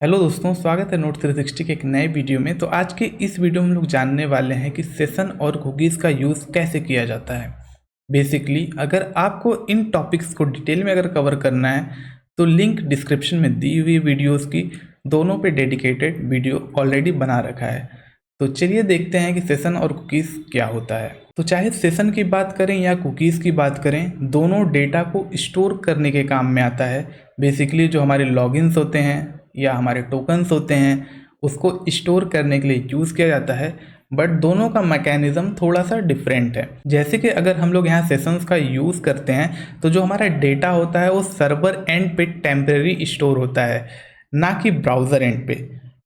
Hello दोस्तों, स्वागत है नोट 360 के एक नए वीडियो में। तो आज के इस वीडियो में हम लोग जानने वाले हैं कि सेशन और कुकीज़ का यूज़ कैसे किया जाता है। बेसिकली अगर आपको इन टॉपिक्स को डिटेल में अगर कवर करना है तो लिंक डिस्क्रिप्शन में दी हुई वीडियोस की दोनों पे डेडिकेटेड वीडियो ऑलरेडी बना रखा है। तो चलिए देखते हैं कि सेशन और कुकीज़ क्या होता है। तो चाहे सेशन की बात करें या कुकीज़ की बात करें, दोनों डेटा को स्टोर करने के काम में आता है। बेसिकली जो हमारे लॉगिन्स होते हैं या हमारे टोकन्स होते हैं उसको स्टोर करने के लिए यूज़ किया जाता है, बट दोनों का मैकेनिज़्म थोड़ा सा डिफरेंट है। जैसे कि अगर हम लोग यहाँ सेशंस का यूज़ करते हैं तो जो हमारा डेटा होता है वो सर्वर एंड पे टेम्परेरी स्टोर होता है, ना कि ब्राउज़र एंड पे।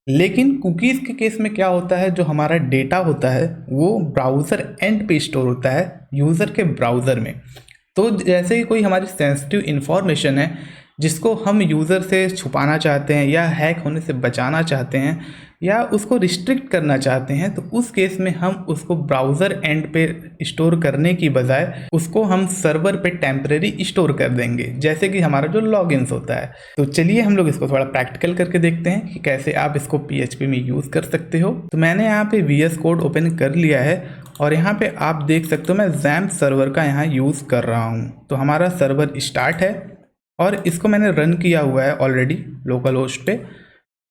लेकिन कुकीज़ के केस में क्या होता है, जो हमारा डेटा होता है वो ब्राउज़र एंड पे स्टोर होता है, यूज़र के ब्राउज़र में। तो जैसे कि कोई हमारी सेंसिटिव इन्फॉर्मेशन है जिसको हम यूज़र से छुपाना चाहते हैं या हैक होने से बचाना चाहते हैं या उसको रिस्ट्रिक्ट करना चाहते हैं, तो उस केस में हम उसको ब्राउज़र एंड पे स्टोर करने की बजाय उसको हम सर्वर पे टेम्परेरी स्टोर कर देंगे, जैसे कि हमारा जो लॉगिन्स होता है। तो चलिए हम लोग इसको थोड़ा प्रैक्टिकल करके देखते हैं कि कैसे आप इसको PHP में यूज़ कर सकते हो। तो मैंने यहाँ पे VS कोड ओपन कर लिया है और यहाँ पे आप देख सकते हो मैं XAMPP सर्वर का यहाँ यूज़ कर रहा हूँ। तो हमारा सर्वर स्टार्ट है और इसको मैंने रन किया हुआ है ऑलरेडी लोकल होस्ट पे।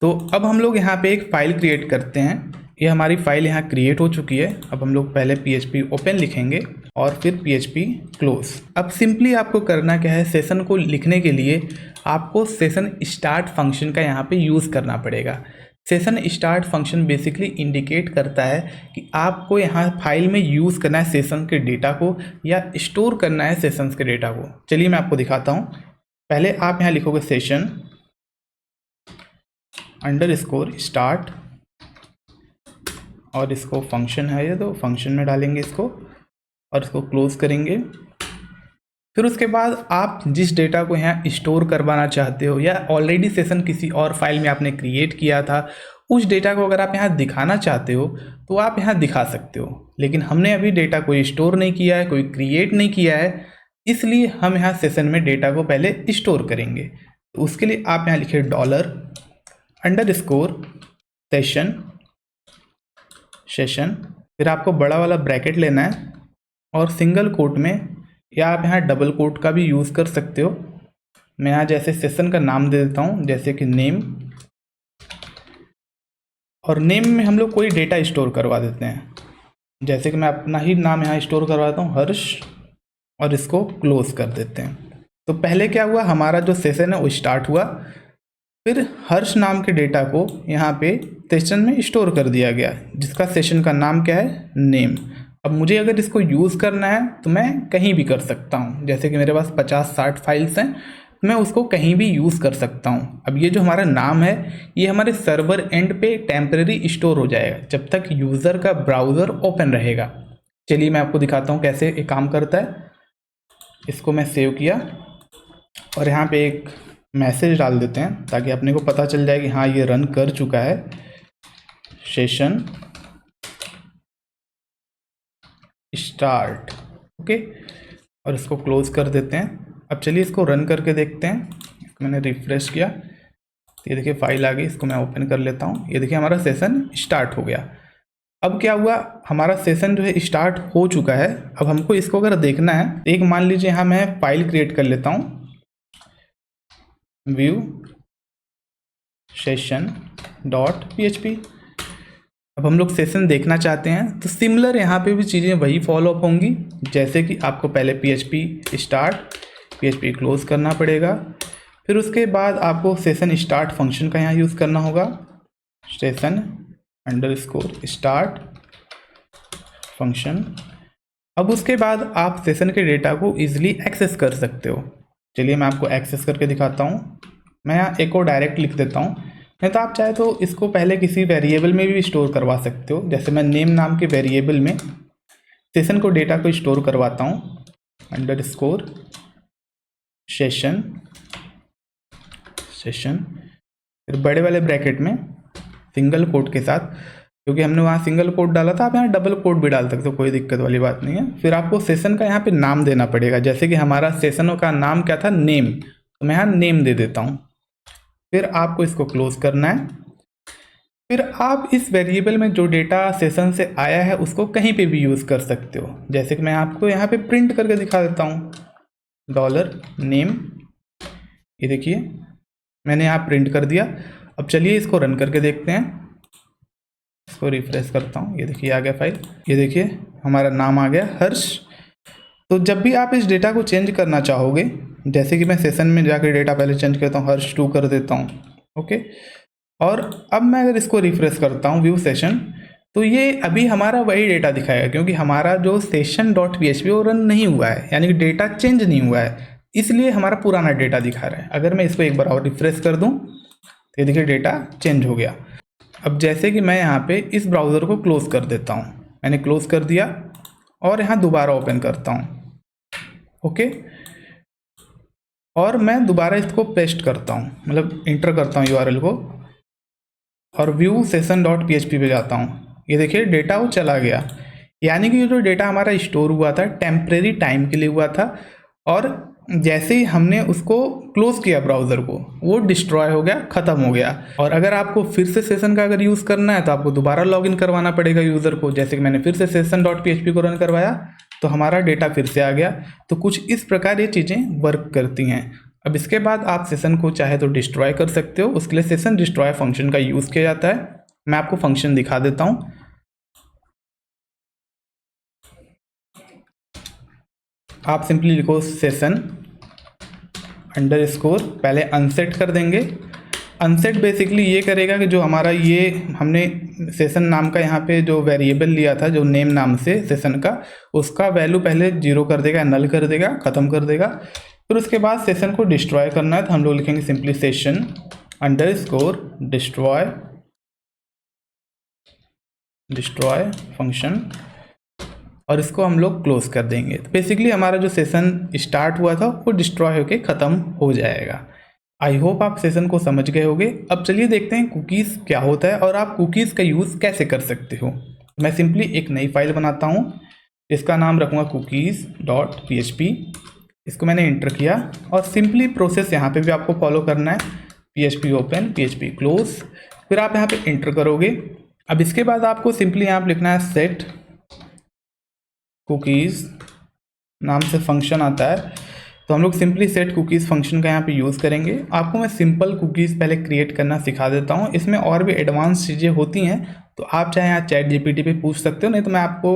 तो अब हम लोग यहाँ पे एक फ़ाइल क्रिएट करते हैं। ये हमारी फ़ाइल यहाँ क्रिएट हो चुकी है। अब हम लोग पहले PHP ओपन लिखेंगे और फिर PHP क्लोज। अब सिंपली आपको करना क्या है, सेशन को लिखने के लिए आपको सेशन स्टार्ट फंक्शन का यहाँ पे यूज़ करना पड़ेगा। Session start function basically indicate करता है कि आपको यहाँ फाइल में यूज़ करना है सेशन के डेटा को या स्टोर करना है सेशंस के डेटा को। चलिए मैं आपको दिखाता हूँ। पहले आप यहाँ लिखोगे सेशन अंडरस्कोर स्टार्ट और इसको फंक्शन है ये, तो फंक्शन में डालेंगे इसको और इसको क्लोज करेंगे। फिर उसके बाद आप जिस डेटा को यहाँ स्टोर करवाना चाहते हो या ऑलरेडी सेशन किसी और फाइल में आपने क्रिएट किया था, उस डेटा को अगर आप यहाँ दिखाना चाहते हो तो आप यहाँ दिखा सकते हो। लेकिन हमने अभी डेटा कोई स्टोर नहीं किया है, कोई क्रिएट नहीं किया है, इसलिए हम यहाँ सेशन में डेटा को पहले स्टोर करेंगे। तो उसके लिए आप यहाँ लिखिए $_ सेशन, फिर आपको बड़ा वाला ब्रैकेट लेना है और सिंगल कोट में या आप यहाँ डबल कोट का भी यूज़ कर सकते हो। मैं यहाँ जैसे सेशन का नाम दे देता हूँ, जैसे कि नेम, और नेम में हम लोग कोई डेटा स्टोर करवा देते हैं। जैसे कि मैं अपना ही नाम यहाँ स्टोर करवाता हूँ, हर्ष, और इसको क्लोज कर देते हैं। तो पहले क्या हुआ, हमारा जो सेशन है वो स्टार्ट हुआ, फिर हर्ष नाम के डेटा को यहाँ पे सेशन में स्टोर कर दिया गया, जिसका सेशन का नाम क्या है, नेम। अब मुझे अगर इसको यूज़ करना है तो मैं कहीं भी कर सकता हूँ। जैसे कि मेरे पास 50-60 फाइल्स हैं, मैं उसको कहीं भी यूज़ कर सकता हूँ। अब ये जो हमारा नाम है ये हमारे सर्वर एंड पे टेम्परेरी स्टोर हो जाएगा जब तक यूज़र का ब्राउज़र ओपन रहेगा। चलिए मैं आपको दिखाता हूँ कैसे ये काम करता है। इसको मैं सेव किया और यहाँ पे एक मैसेज डाल देते हैं ताकि अपने को पता चल जाए कि हाँ ये रन कर चुका है, सेशन स्टार्ट। ओके, और इसको क्लोज कर देते हैं। अब चलिए इसको रन करके देखते हैं। मैंने रिफ्रेश किया, ये देखिए फाइल आ गई। इसको मैं ओपन कर लेता हूँ। ये देखिए हमारा सेशन स्टार्ट हो गया। अब क्या हुआ, हमारा सेशन जो है स्टार्ट हो चुका है। अब हमको इसको अगर देखना है, एक मान लीजिए यहाँ मैं फाइल क्रिएट कर लेता हूँ, व्यू सेशन.php। अब हम लोग सेशन देखना चाहते हैं तो सिमिलर यहाँ पे भी चीज़ें वही फॉलो अप होंगी, जैसे कि आपको पहले PHP स्टार्ट PHP क्लोज करना पड़ेगा। फिर उसके बाद आपको सेशन स्टार्ट फंक्शन का यहाँ यूज़ करना होगा, सेशन अंडरस्कोर स्टार्ट फंक्शन। अब उसके बाद आप सेशन के डेटा को ईजिली एक्सेस कर सकते हो। चलिए मैं आपको एक्सेस करके दिखाता हूँ। मैं यहाँ एक और डायरेक्ट लिख देता हूँ, नहीं तो आप चाहे तो इसको पहले किसी वेरिएबल में भी स्टोर करवा सकते हो। जैसे मैं नेम नाम के वेरिएबल में सेशन को डेटा को स्टोर करवाता हूँ, अंडरस्कोर सेशन, फिर बड़े वाले ब्रैकेट में सिंगल कोट के साथ, क्योंकि हमने वहाँ सिंगल कोट डाला था, आप यहाँ डबल कोट भी डाल सकते हो, कोई दिक्कत वाली बात नहीं है। फिर आपको सेशन का यहाँ पे नाम देना पड़ेगा, जैसे कि हमारा सेशन का नाम क्या था, नेम, तो मैं यहाँ नेम दे देता हूँ। फिर आपको इसको क्लोज करना है। फिर आप इस वेरिएबल में जो डेटा सेशन से आया है उसको कहीं पे भी यूज़ कर सकते हो। जैसे कि मैं आपको यहाँ पे प्रिंट करके दिखा देता हूँ, $name, ये देखिए मैंने यहाँ प्रिंट कर दिया। अब चलिए इसको रन करके देखते हैं। इसको रिफ्रेश करता हूँ, ये देखिए आ गया फाइल, ये देखिए हमारा नाम आ गया हर्ष। तो जब भी आप इस डेटा को चेंज करना चाहोगे, जैसे कि मैं सेशन में जाकर डेटा पहले चेंज करता हूँ, हर्ष 2 कर देता हूँ, ओके। और अब मैं अगर इसको रिफ्रेश करता हूँ व्यू सेशन, तो ये अभी हमारा वही डेटा दिखाएगा, क्योंकि हमारा जो सेशन डॉट php वो रन नहीं हुआ है, यानी कि डेटा चेंज नहीं हुआ है, इसलिए हमारा पुराना डेटा दिखा रहा है। अगर मैं इसको एक बार और रिफ्रेश कर दूँ तो ये देखिए डेटा चेंज हो गया। अब जैसे कि मैं यहाँ पे इस ब्राउज़र को क्लोज़ कर देता हूँ, मैंने क्लोज़ कर दिया और यहाँ दोबारा ओपन करता हूँ, ओके। और मैं दोबारा इसको पेस्ट करता हूँ, मतलब इंटर करता हूँ URL को, और व्यू सेशन डॉट php पे जाता हूँ। ये देखिए डेटा वो चला गया, यानी कि ये जो डेटा हमारा स्टोर हुआ था टेम्परेरी टाइम के लिए हुआ था, और जैसे ही हमने उसको क्लोज किया ब्राउज़र को, वो डिस्ट्रॉय हो गया, ख़त्म हो गया। और अगर आपको फिर से सेशन का अगर यूज़ करना है तो आपको दोबारा लॉगिन करवाना पड़ेगा यूज़र को। जैसे कि मैंने फिर से सेशन डॉट php को रन करवाया तो हमारा डेटा फिर से आ गया। तो कुछ इस प्रकार ये चीज़ें वर्क करती हैं। अब इसके बाद आप सेशन को चाहे तो डिस्ट्रॉय कर सकते हो, उसके लिए सेशन डिस्ट्रॉय फंक्शन का यूज़ किया जाता है। मैं आपको फंक्शन दिखा देता हूँ। आप सिंपली लिखो सेशन अंडरस्कोर, पहले अनसेट कर देंगे। अनसेट बेसिकली ये करेगा कि जो हमारा ये हमने सेशन नाम का यहाँ पे जो वेरिएबल लिया था, जो नेम नाम से सेशन का, उसका वैल्यू पहले 0 कर देगा, नल कर देगा, ख़त्म कर देगा। फिर उसके बाद सेशन को डिस्ट्रॉय करना है, तो हम लोग लिखेंगे simply session underscore destroy function, और इसको हम लोग क्लोज कर देंगे। तो बेसिकली हमारा जो सेशन स्टार्ट हुआ था वो डिस्ट्रॉय होके ख़त्म हो जाएगा। आई होप आप सेशन को समझ गए होंगे। अब चलिए देखते हैं कुकीज़ क्या होता है और आप कुकीज़ का यूज़ कैसे कर सकते हो। मैं सिंपली एक नई फाइल बनाता हूँ, इसका नाम रखूँगा cookies.php। इसको मैंने इंटर किया और सिंपली प्रोसेस यहाँ पे भी आपको फॉलो करना है, php ओपन, php क्लोज, फिर आप यहाँ पे इंटर करोगे। अब इसके बाद आपको सिंपली यहाँ पर लिखना है सेट कुकीज़ नाम से फंक्शन आता है, तो हम लोग सिंपली सेट कुकीज़ फंक्शन का यहाँ पे यूज़ करेंगे। आपको मैं सिंपल कुकीज़ पहले क्रिएट करना सिखा देता हूँ, इसमें और भी एडवांस चीज़ें होती हैं, तो आप चाहे यहाँ चैट जीपीटी पे पूछ सकते हो, नहीं तो मैं आपको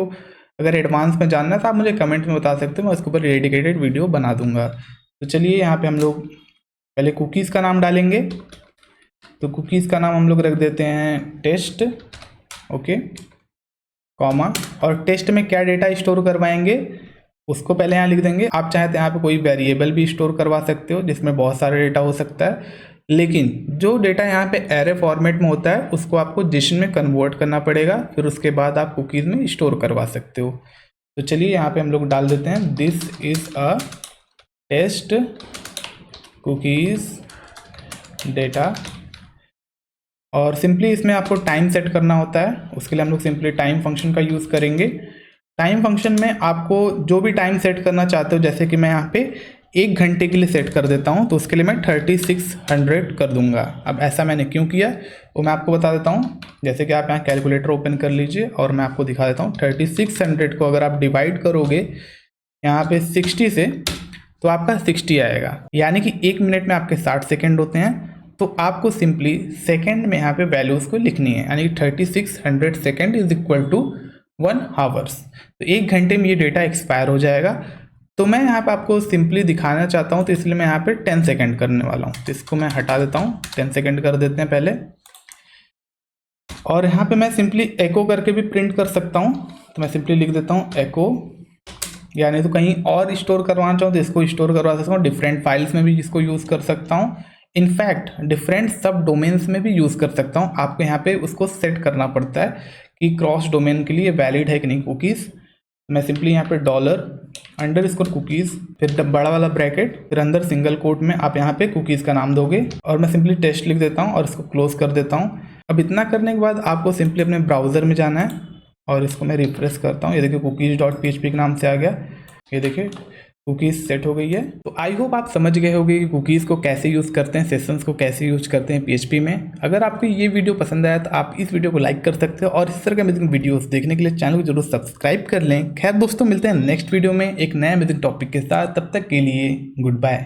अगर एडवांस में जानना है तो आप मुझे कमेंट में बता सकते हो, मैं उसके ऊपर डेडिकेटेड वीडियो बना दूंगा। तो चलिए यहाँ पर हम लोग पहले कुकीज़ का नाम डालेंगे। तो कुकीज़ का नाम हम लोग रख देते हैं टेस्ट, ओके, कॉमा, और टेस्ट में क्या डेटा स्टोर करवाएंगे उसको पहले यहाँ लिख देंगे। आप चाहे तो यहाँ पे कोई वेरिएबल भी स्टोर करवा सकते हो जिसमें बहुत सारा डेटा हो सकता है, लेकिन जो डेटा यहाँ पे एरे फॉर्मेट में होता है उसको आपको JSON में कन्वर्ट करना पड़ेगा, फिर उसके बाद आप कुकीज़ में स्टोर करवा सकते हो। तो चलिए यहाँ पे हम लोग डाल देते हैं this is a test cookies data, और सिंपली इसमें आपको टाइम सेट करना होता है। उसके लिए हम लोग सिंपली टाइम फंक्शन का यूज़ करेंगे। टाइम फंक्शन में आपको जो भी टाइम सेट करना चाहते हो, जैसे कि मैं यहाँ पे 1 घंटे के लिए सेट कर देता हूँ, तो उसके लिए मैं 3600 कर दूंगा। अब ऐसा मैंने क्यों किया वो मैं आपको बता देता हूँ। जैसे कि आप यहाँ कैलकुलेटर ओपन कर लीजिए और मैं आपको दिखा देता हूँ। 3600 को अगर आप डिवाइड करोगे यहाँ पे 60 से, तो आपका 60 आएगा, यानी कि 1 मिनट में आपके 60 सेकेंड होते हैं। तो आपको सिंपली सेकेंड में यहाँ पे वैल्यूज़ को लिखनी है, यानी कि 3600 second is equal to 1 hours. तो 1 घंटे में ये डेटा एक्सपायर हो जाएगा। तो मैं यहाँ पे आपको सिंपली दिखाना चाहता हूँ, तो इसलिए मैं यहाँ पे 10 सेकेंड करने वाला हूँ। तो इसको मैं हटा देता हूँ, 10 सेकेंड कर देते हैं पहले, और यहाँ पे मैं सिंपली एको करके भी प्रिंट कर सकता हूँ। तो मैं सिंपली लिख देता हूँ एको, यानी तो कहीं और स्टोर करवाना चाहूँ तो इसको स्टोर करवा सकता हूँ, डिफरेंट फाइल्स में भी इसको यूज़ कर सकता हूँ, इनफैक्ट डिफरेंट सब डोमेन्स में भी यूज़ कर सकता हूँ। आपको यहाँ पे उसको सेट करना पड़ता है कि क्रॉस डोमेन के लिए वैलिड है कि नहीं कुकीज़। मैं सिंपली यहाँ पे $_कुकीज़, फिर बड़ा वाला ब्रैकेट, फिर अंदर सिंगल कोट में आप यहाँ पे कुकीज़ का नाम दोगे, और मैं सिंपली टेस्ट लिख देता हूँ और इसको क्लोज कर देता हूँ। अब इतना करने के बाद आपको सिंपली अपने ब्राउज़र में जाना है और इसको मैं रिफ्रेश करता हूँ। ये देखिए cookies.php के नाम से आ गया, ये देखिए। कुकीज़ सेट हो गई है। तो आई होप आप समझ गए होंगे कि कुकीज़ को कैसे यूज़ करते हैं, सेशंस को कैसे यूज करते हैं PHP में। अगर आपको ये वीडियो पसंद आया तो आप इस वीडियो को लाइक कर सकते हो और इस तरह के अमेजिंग वीडियोस देखने के लिए चैनल को जरूर सब्सक्राइब कर लें। खैर दोस्तों, मिलते हैं नेक्स्ट वीडियो में एक नए अमेजिंग टॉपिक के साथ। तब तक के लिए गुड बाय।